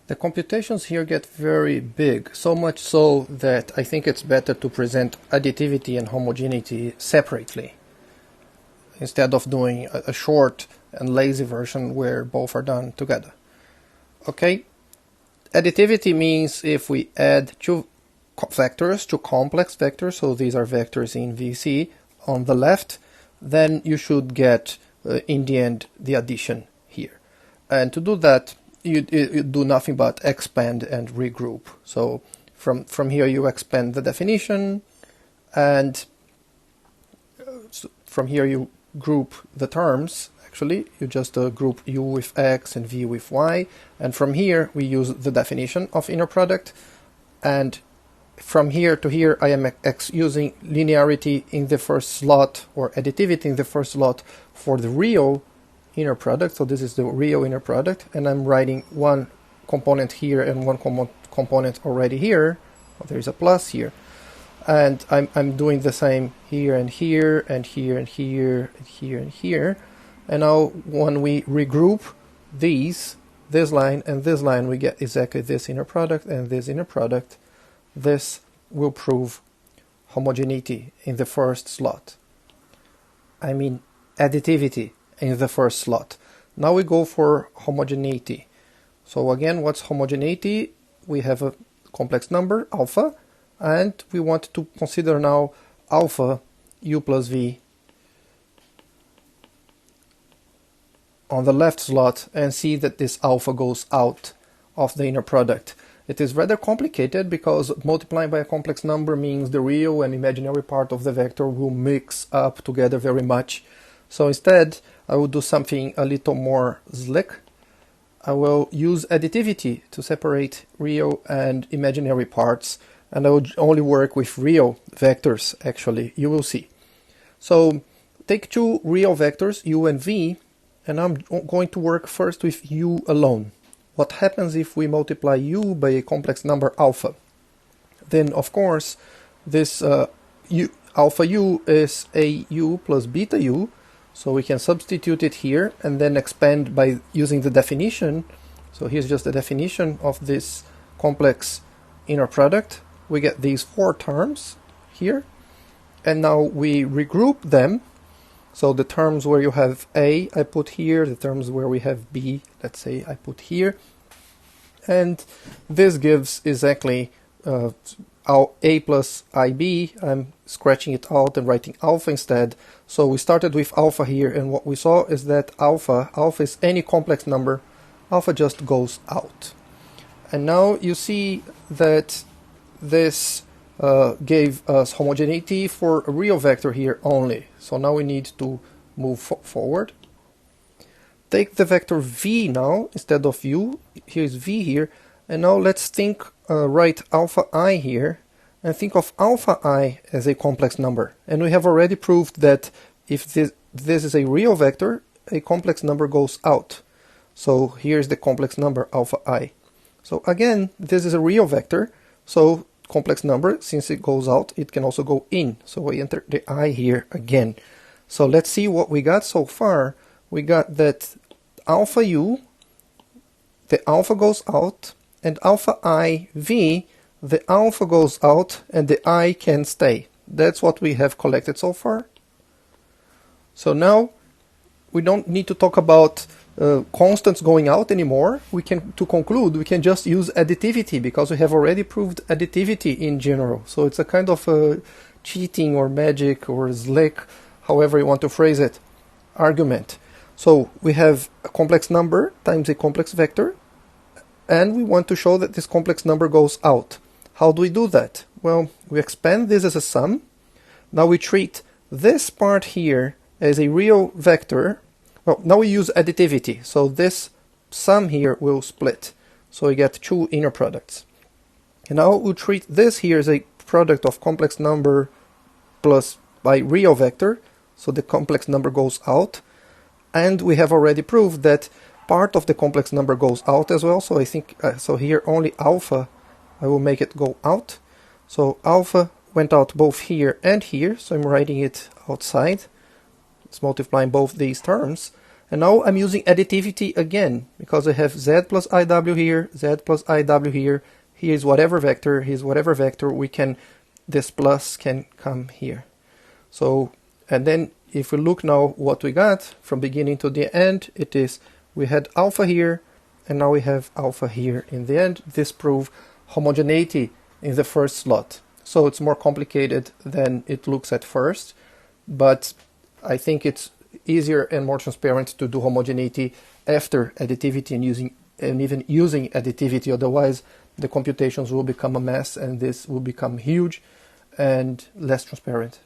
The computations here get very big, so much so that I think it's better to present additivity and homogeneity separately, instead of doing a short and lazy version where both are done together. Okay, additivity means if we add two vectors, two complex vectors, so these are vectors in VC on the left, then you should get in the end the addition here. And to do that, you do nothing but expand and regroup. So from here you expand the definition, and from here you group the terms. Actually, you just group u with x and v with y, and from here we use the definition of inner product, and from here to here I am using linearity in the first slot, or additivity in the first slot, for the real inner product. So this is the real inner product, and I'm writing one component here and one component already here. Well, there is a plus here, and I'm doing the same here and here and here and here and here and here. And now when we regroup these, this line and this line, we get exactly this inner product and this inner product. This will prove homogeneity in the first slot. I mean additivity in the first slot. Now we go for homogeneity. So again, what's homogeneity? We have a complex number, alpha, and we want to consider now alpha u plus v on the left slot and see that this alpha goes out of the inner product. It is rather complicated because multiplying by a complex number means the real and imaginary part of the vector will mix up together very much. So instead, I will do something a little more slick. I will use additivity to separate real and imaginary parts, and I will only work with real vectors, actually, you will see. So take two real vectors, u and v, and I'm going to work first with u alone. What happens if we multiply u by a complex number alpha? Then, of course, this alpha u is a u plus beta u, so we can substitute it here and then expand by using the definition. So here's just the definition of this complex inner product. We get these four terms here, and now we regroup them. So the terms where you have A, I put here. The terms where we have B, let's say, I put here. And this gives exactly A plus IB. I'm scratching it out and writing alpha instead. So we started with alpha here, and what we saw is that alpha is any complex number. Alpha just goes out. And now you see that this gave us homogeneity for a real vector here only. So now we need to move forward. Take the vector v now instead of u. Here's v here. And now let's think, write alpha I here, and think of alpha I as a complex number. And we have already proved that if this is a real vector, a complex number goes out. So here's the complex number alpha I. So again, this is a real vector. So complex number, since it goes out, it can also go in. So we enter the I here again. So let's see what we got so far. We got that alpha u, the alpha goes out, and alpha I v, the alpha goes out and the I can stay. That's what we have collected so far. So now we don't need to talk about constants going out anymore. To conclude, we can just use additivity because we have already proved additivity in general. So it's a kind of cheating or magic or slick, however you want to phrase it, argument. So we have a complex number times a complex vector, and we want to show that this complex number goes out. How do we do that? Well, we expand this as a sum. Now we treat this part here as a real vector. Well, now we use additivity, so this sum here will split. So we get two inner products. And now we'll treat this here as a product of complex number plus by real vector, so the complex number goes out. And we have already proved that part of the complex number goes out as well, so I think, so here only alpha, I will make it go out. So alpha went out both here and here, so I'm writing it outside. It's multiplying both these terms. And now I'm using additivity again, because I have z plus iw here, z plus iw here. Here's whatever vector, here's whatever vector. This plus can come here. So, and then if we look now what we got from beginning to the end, it is we had alpha here, and now we have alpha here in the end. This proves homogeneity in the first slot. So it's more complicated than it looks at first, but I think it's easier and more transparent to do homogeneity after additivity and even using additivity. Otherwise, the computations will become a mess and this will become huge and less transparent.